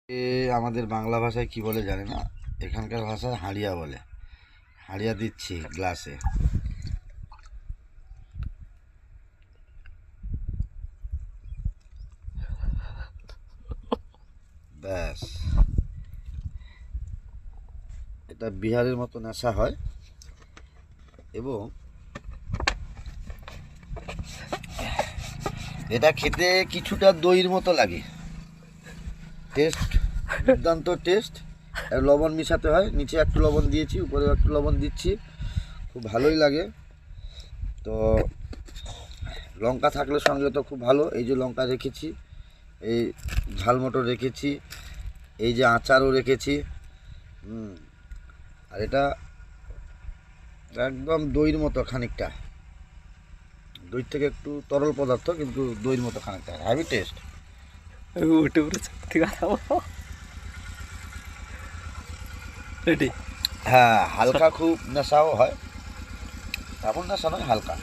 আমাদের বাংলা ভাষায় কি বলে জানি না, এখানকার ভাষায় হাঁড়িয়া বলে। হাঁড়িয়া দিচ্ছি গ্লাসে। ব্যাস, এটা বিহারের মতো নেশা হয় এবং এটা খেতে কিছুটা দইয়ের মতো লাগে। টেস্ট দুর্দান্ত টেস্ট। আর লবণ মিশাতে হয়, নিচে একটু লবণ দিয়েছি, উপরে একটু লবণ দিচ্ছি, খুব ভালোই লাগে। তো লঙ্কা থাকলে সঙ্গে তো খুব ভালো। এই যে লঙ্কা রেখেছি, এই ঝাল মটর রেখেছি, এই যে আচারও রেখেছি। আর এটা একদম দইয়ের মতো খানিকটা, দই থেকে একটু তরল পদার্থ কিন্তু দইয়ের মতো খানিকটা, হ্যাভি টেস্ট। হ্যাঁ, হালকা খুব নেশাও হয়, তেমন নেশা নয়, হালকা।